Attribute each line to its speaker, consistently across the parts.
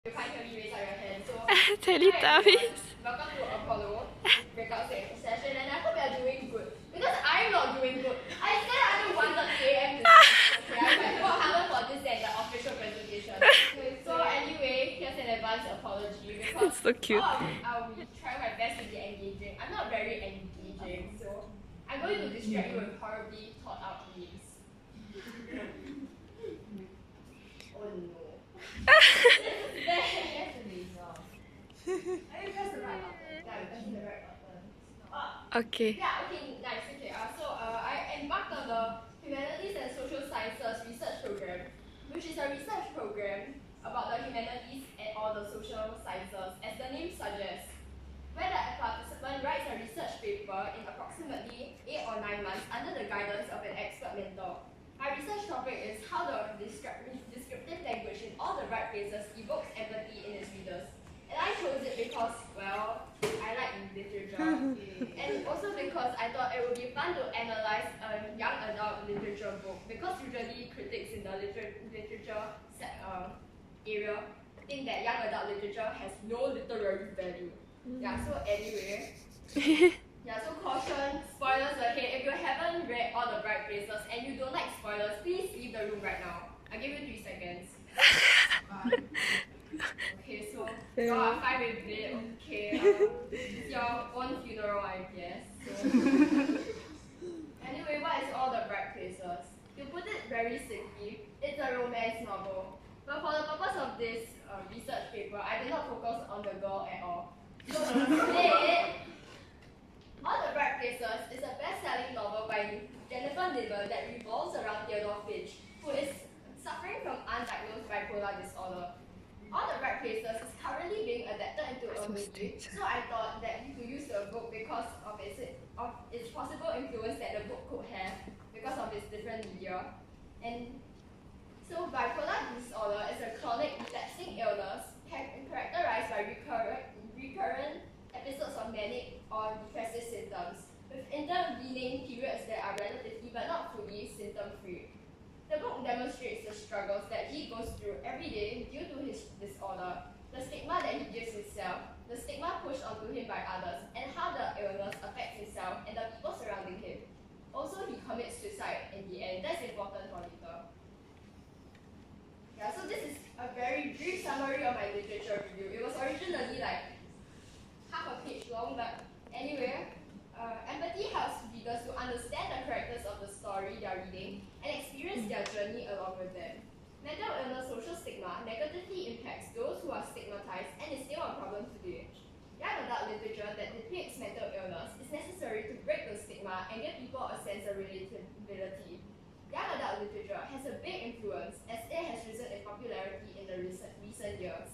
Speaker 1: You can't hear me, raise up your hand. So,
Speaker 2: Teletubbies.
Speaker 1: Welcome to Apollo breakout session, and I hope you are doing good. Because I'm not doing good. I said until 1:30 a.m. Okay, I might work harder for this than the official presentation. So anyway, here's an advance apology because
Speaker 2: So cute.
Speaker 1: I'll be trying my best to be engaging. I'm not very engaging, so I'm going to distract you with horribly thought out memes. Oh no.
Speaker 2: Okay.
Speaker 1: Yeah, okay, nice. Okay, I embarked on the Humanities and Social Sciences research program, which is a research program about the humanities and all the social sciences, as the name suggests, where the participant writes a research paper in approximately 8 or 9 months under the guidance of an expert mentor. My research topic is how the descriptive language in all the right places evokes empathy in its readers. And I chose it because, well, I like literature. And also because I thought it would be fun to analyze a young adult literature book, because usually critics in the literature area think that young adult literature has no literary value. Yeah, so anyway. Yeah, so caution, spoilers ahead. If you haven't read All the Bright Places and you don't like spoilers, please leave the room right now. I'll give you 3 seconds. Okay, so you are fine with it. Okay, it's your own funeral, I guess. So. Anyway, what is All the Bright Places? To put it very simply, it's a romance novel. But for the purpose of this research paper, I did not focus on the girl at all. So instead, All the Bright Places is a best-selling novel by Jennifer Niven that revolves around Theodore Finch, who is suffering from undiagnosed bipolar disorder. All the Bright Places is currently being adapted into a movie, so I thought that to use the book because of its possible influence that the book could have because of its different media. And so bipolar disorder is a chronic relapsing illness characterized by recurrent episodes of manic or depressive symptoms, with intervening periods that are relatively but not fully symptom-free. The book demonstrates the struggles that he goes through every day due to his disorder, the stigma that he gives himself, the stigma pushed onto him by others, and how the illness affects himself and the people surrounding him. Also, he commits suicide in the end. That's important for later. Yeah, so this is a very brief summary of my literature review. It was originally like half a page long, but anyway, empathy helps readers to understand the characters of the story they are reading and experience their journey along with them. Mental illness social stigma negatively impacts those who are stigmatized and is still a problem today. Young adult literature that depicts mental illness is necessary to break the stigma and give people a sense of relatability. Young adult literature has a big influence as it has risen in popularity in the recent years.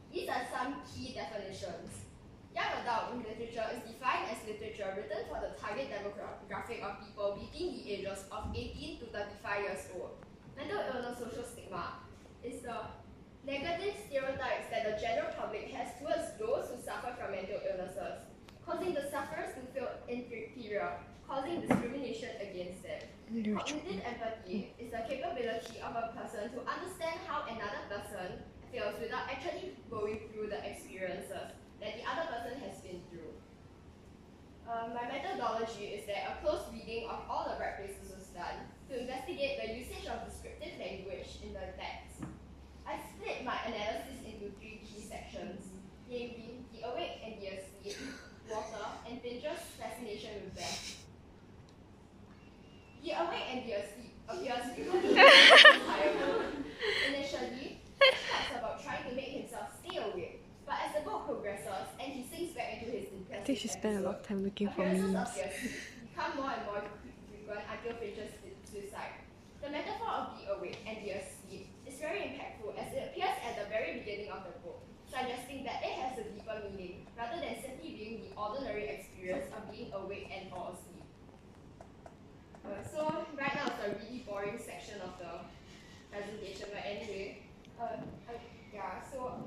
Speaker 1: These are some key definitions. Young adult literature is defined as literature written for the target demographic of people between the ages of 18 to 35 years old. Mental illness social stigma is the negative stereotypes that the general public has towards those who suffer from mental illnesses, causing the sufferers to feel inferior, causing discrimination against them. Cognitive empathy is the capability of a person to understand how another person feels without actually going through the experiences that the other person has been through. My methodology is that a close reading of All the Bright Places was done to investigate the usage of descriptive language in the text. I split my analysis into 3 key sections, namely the awake and the asleep, water, and Finch's fascination with death. The awake and the asleep appears frequently in the entire book. Initially, Finch talks about trying to make himself stay awake. But as the book progresses and he sinks back into his depressive
Speaker 2: I think she spent a lot of time looking for
Speaker 1: appearances
Speaker 2: memes.
Speaker 1: of the asleep become more and more frequent until Finch's suicide. The metaphor of the awake and the asleep is very impactful as it appears at the very beginning of the book, suggesting that it has a deeper meaning rather than simply being the ordinary experience of being awake and or asleep. So right now it's a really boring section of the presentation, but anyway, so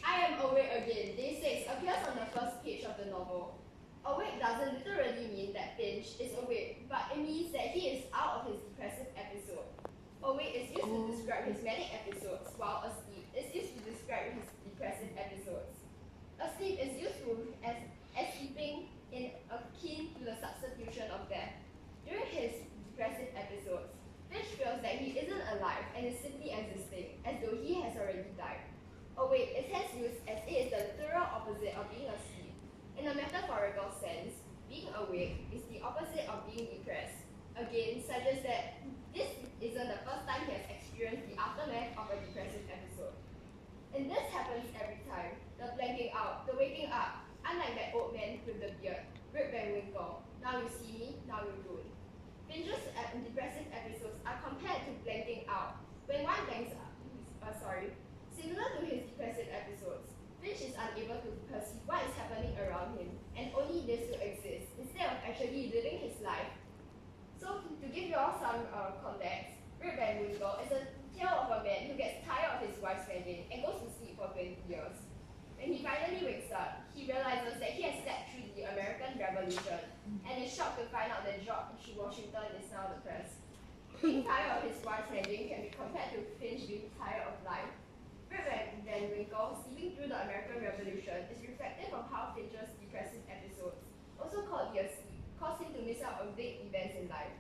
Speaker 1: I am awake again. Day 6 appears on the first page of the novel. Awake doesn't literally mean that Finch is awake, but it means that he is out of his depressive episode. Awake is used to describe his manic episodes, while asleep is used to describe he died. Awake is hence used as it is the literal opposite of being asleep. In a metaphorical sense, being awake is the opposite of being depressed. Again, suggests that this isn't the first time he has experienced the aftermath of a depressive episode. And this happens every time. The blanking out, the waking up, unlike that old man with the beard, Rip Van Winkle, now you see me, now you don't. Finch's depressive episodes are compared to blanking out. When one blanks out, similar to his depressive episodes, Finch is unable to perceive what is happening around him and only lives to exist instead of actually living his life. So to give you all some context, Rip Van Winkle is a tale of a man who gets tired of his wife's nagging and goes to sleep for 20 years. When he finally wakes up, he realizes that he has slept through the American Revolution and is shocked to find out that George Washington is now the press. Being tired of his wife's nagging can be compared to Finch being tired of life. Rip Van Winkle sleeping through the American Revolution is reflective of how Finch's depressive episodes, also called year sleep, caused him to miss out on big events in life.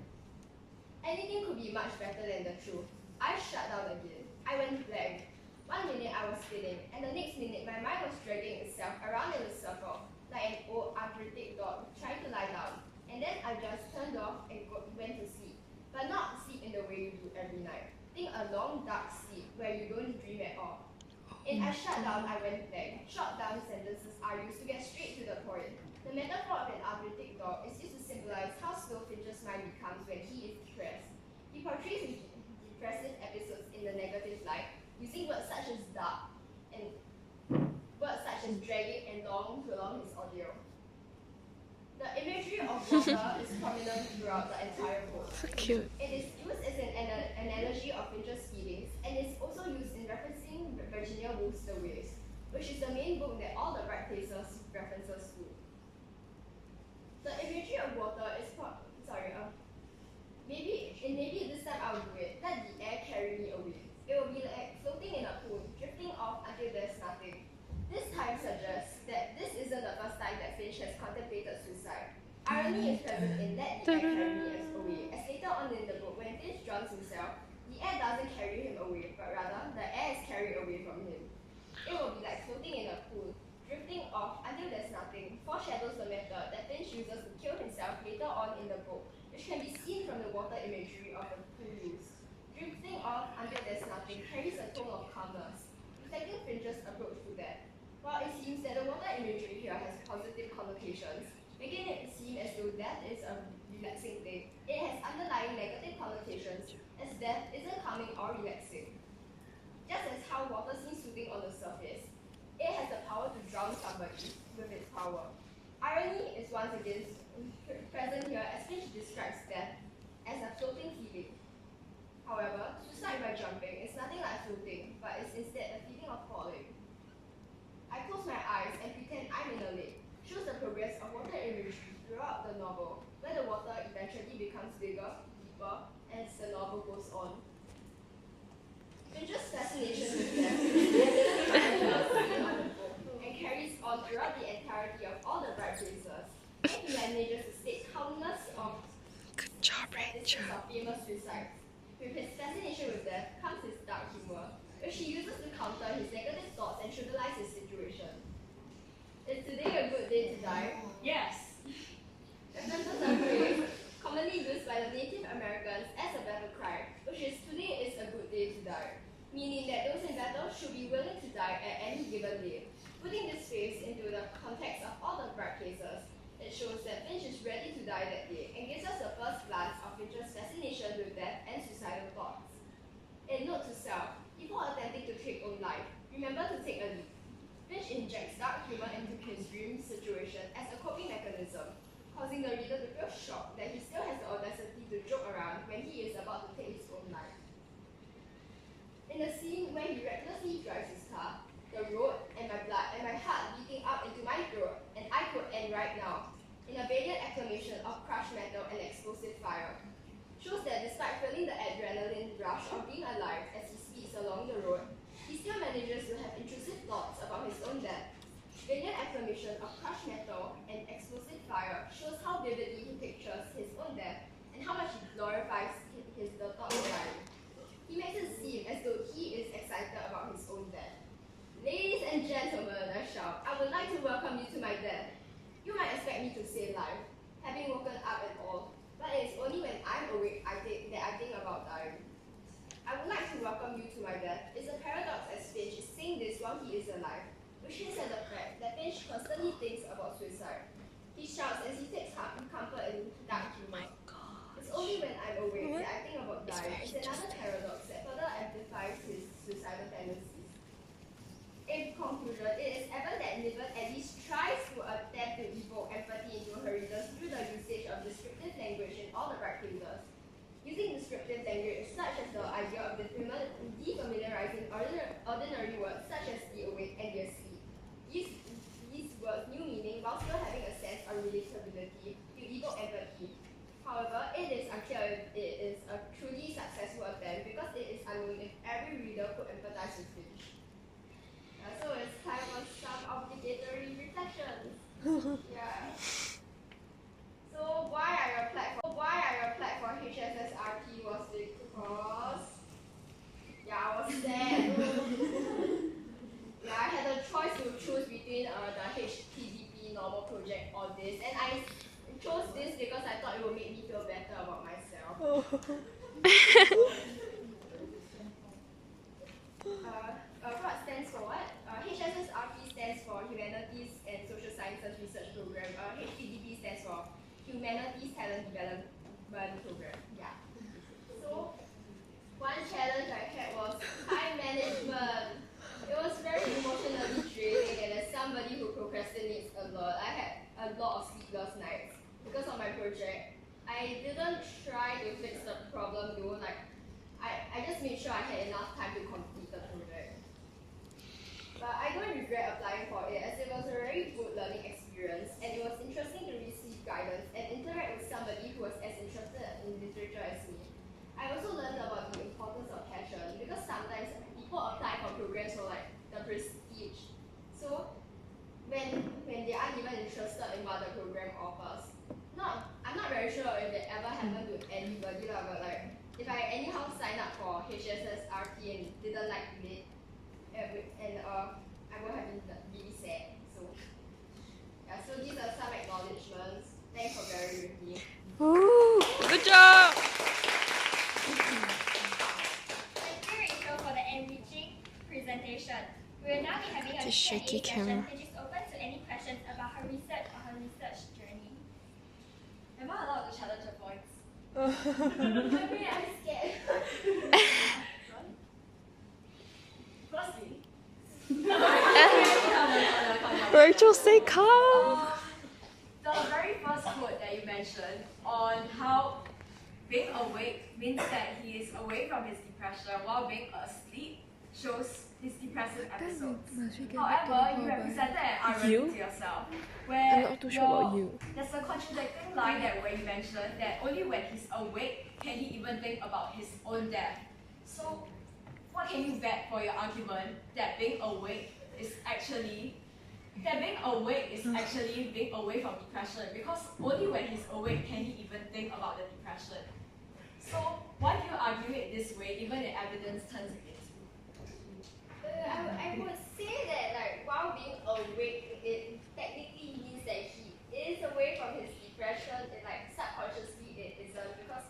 Speaker 1: Anything could be much better than the truth. I shut down again. I went blank. 1 minute I was spinning, and the next minute my mind was dragging itself around in a circle, like an old arthritic dog trying to lie down. And then I just turned off and went to sleep. But not sleep in the way you do every night. Think a long dark sleep where you don't dream at all. In I shut down, I went blank. Short down sentences are used to get straight to the point. The metaphor of an arthritic dog is used to symbolize how slow Finch's mind becomes when he is depressed. He portrays his depressive episodes in the negative light, using words such as dark and words such as dragging and long to prolong his ordeal. The imagery of water is prominent throughout the entire book.
Speaker 2: So cute.
Speaker 1: It is used as an analogy of Finch's feelings and is also used in referencing Virginia Woolf's The Waves, which is the main book that all the Bright Places references to. The imagery of water is maybe this time I'll do it. Let the air carry me away. It will be like floating in a pool, drifting off until there's nothing. This time suggests that this isn't the first time that Finch has contemplated suicide. Irony is present in Let the Air Carry Me Away, as later on in the book, when Finch drowns himself, the air doesn't carry him away, but rather the air is carried away from him. It will be like floating in a pool, drifting off until there's nothing, foreshadows the method that Finch uses to kill himself later on in the book, which can be seen from the water imagery of the pool used. Drifting off until there's nothing carries a tone of calmness, reflecting Finch's approach to death. While it seems that the water imagery here has positive connotations, making it seem as though death is a relaxing thing, it has underlying negative connotations, as death isn't calming or relaxing. Just as how water seems soothing on the surface, it has the power to drown somebody with its power. Irony is once again present here as Finch describes death as a floating feeling. However, suicide by jumping is nothing like floating, but is instead a feeling of falling. I close my eyes and pretend I'm in a lake, shows the progress of water imagery throughout the novel, where the water eventually becomes bigger, deeper, as the novel goes on. Finch's fascination with death and carries on throughout the entirety of all the Bright Places, and he manages to state countless of statistics of famous suicides. With his fascination with death comes his dark humor, which he uses to counter his negative thoughts and trivialize his situation. Is today a good day to die? Yes! References are phrase commonly used by the Native Americans as a battle cry, which is today is a good day to die, meaning that those in battle should be willing to die at any given day. Putting this phrase into the context of all the Bright Places, it shows that Finch is ready to die that day and gives us a first glance of Finch's fascination with death and suicidal thoughts. In Note to Self, before attempting to take own life, remember to take a leap. Finch injects dark humor into his dream situation as a coping mechanism, causing the reader to feel shocked that he still has the audacity to joke around when he is about to take his own life. In the scene where he recklessly drives his car, the road and my blood and my heart beating up into my throat, and I could end right now, in a valiant acclamation of crushed metal and explosive fire, shows that despite feeling the adrenaline rush of being alive as he speeds along the road, he still manages to have intrusive thoughts about his own death. Valiant acclamation of crushed metal and explosive fire shows how vividly he pictures his own death and how much he glorifies the thought of dying. He makes it seem as though he is excited about his own death. and gentlemen, I shout, I would like to welcome you to my death. You might expect me to say life, having woken up and all, but it is only when I'm awake that I think about dying. I would like to welcome you to my death. It's a paradox as Finch is saying this while he is alive, which hints at the fact that Finch constantly thinks about suicide. He shouts as he takes comfort in dark humor. It's only when I'm awake that I think about dying. It's another paradox that further amplifies his suicidal tendencies. In conclusion, it is evident that Niven at least tries to attempt to evoke empathy into her readers through the usage of descriptive language in all the right places. Using descriptive language such as the idea of defamiliarizing ordinary words such as the awake and the asleep. These words new meaning while still having a sense of relatability to evoke empathy. However, it is unclear if it is a truly successful attempt because it is unknown if every reader could empathize with Finch. So it's time for some obligatory reflections. Yeah. So why I applied for HSSRP was because I was sad. I had a choice to choose between the HTDP normal project or this, and I chose this because I thought it would make me feel better about myself. What stands for what? HSSRP stands for Humanities and Social Sciences Research Program. HTDP stands for Humanities Talent Development Program. Yeah. So one challenge I had was time management. It was very emotionally draining, and as somebody who procrastinates a lot, I had a lot of sleepless nights because of my project. I didn't try to fix the problem though. I just made sure I had enough time to complete the project. But I don't regret applying for it as it was a very good learning experience and it was interesting to receive guidance and interact with somebody who was as interested in literature as me. I also learned about the importance of passion because sometimes people apply for programs for the prestige. So when they aren't even interested in what the program offers, I'm not very sure if it ever happened to anybody but if I anyhow sign up for HSSRP and didn't like it, and I would have been really sad. So these are some acknowledgements. Thanks for bearing with me.
Speaker 2: Ooh, good job.
Speaker 1: Thank you, Rachel, for the enriching presentation. We will now be having a
Speaker 2: It's a shaky
Speaker 1: Q&A
Speaker 2: camera.
Speaker 1: session, which is open to any questions about her research or her research journey. Am I allowed to challenge her points? I'm scared. Firstly,
Speaker 2: Rachel, say calm.
Speaker 3: The very first quote that you mentioned on how being awake means that he is away from his depression while being asleep shows his depressive episodes. However, you have presented an irony to yourself where
Speaker 2: I'm not too sure about you.
Speaker 3: there's a contradicting line that where you mentioned that only when he's awake can he even think about his own death. So what can you bet for your argument that being awake is actually being away from depression, because only when he's awake can he even think about the depression. So why do you argue it this way even the evidence turns against you?
Speaker 1: I would say that while being awake, it technically means that he is away from his depression, and subconsciously it isn't, because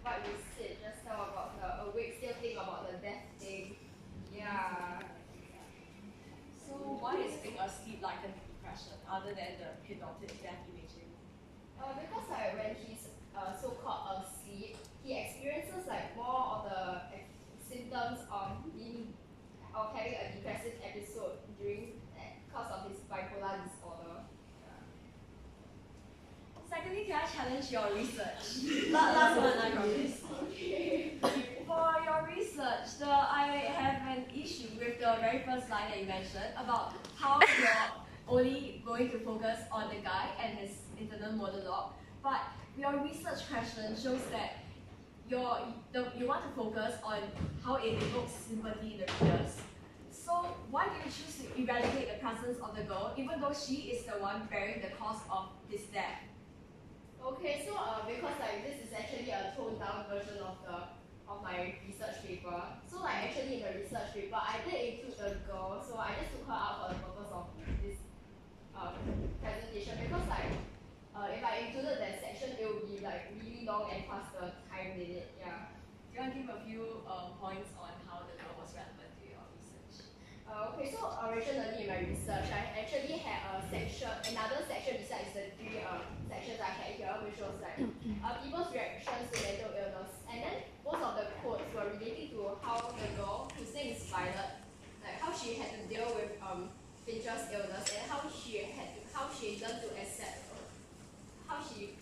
Speaker 1: what you said just now about the awake still think about the death thing. Yeah.
Speaker 3: So why is being asleep like a depression other than the hypnotic death imaging?
Speaker 1: Because when he's so-called asleep, he experiences more of the symptoms of having a depressive episode because of his bipolar disorder.
Speaker 3: Secondly, can I challenge your research? Last one, I promise.
Speaker 1: Okay.
Speaker 3: For your research, I have an issue with the very first line that you mentioned about how you're only going to focus on the guy and his internal monologue, but your research question shows that you want to focus on how it evokes sympathy in the readers. So why do you choose to evaluate the presence of the girl even though she is the one bearing the cost of his death?
Speaker 1: Okay, so because this is actually a toned down version of my research paper. So actually in the research paper I did include the girl, so I just took her did it. Yeah.
Speaker 3: Do you want to give a few points on how the girl was relevant to your research?
Speaker 1: Okay, so originally in my research, I actually had another section besides the three sections I had here, which was like people's reactions to mental illness. And then most of the quotes were relating to how the girl, whose name is Violet, like how she had to deal with Fincher's illness and how she learned to accept, how she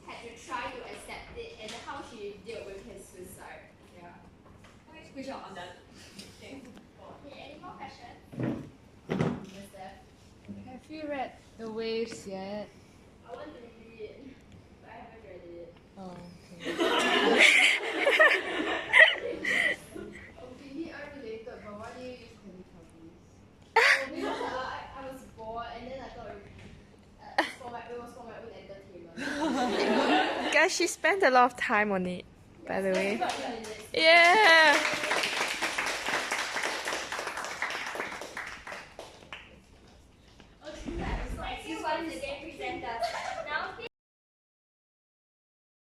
Speaker 1: had to try to accept it, and then how she dealt with his suicide. Yeah.
Speaker 3: Okay, good job on that. Okay.
Speaker 1: Okay, any more questions? Yes, Steph.
Speaker 2: Have you read The Waves yet?
Speaker 1: I want to read it, but I haven't read it.
Speaker 2: Oh,
Speaker 1: Completely unrelated, but why do you use Teletubbies? Because I was bored and then I thought it was for my own entertainment.
Speaker 2: Guys, she spent a lot of time on it, by the way.
Speaker 1: That's what it is.
Speaker 2: Yeah!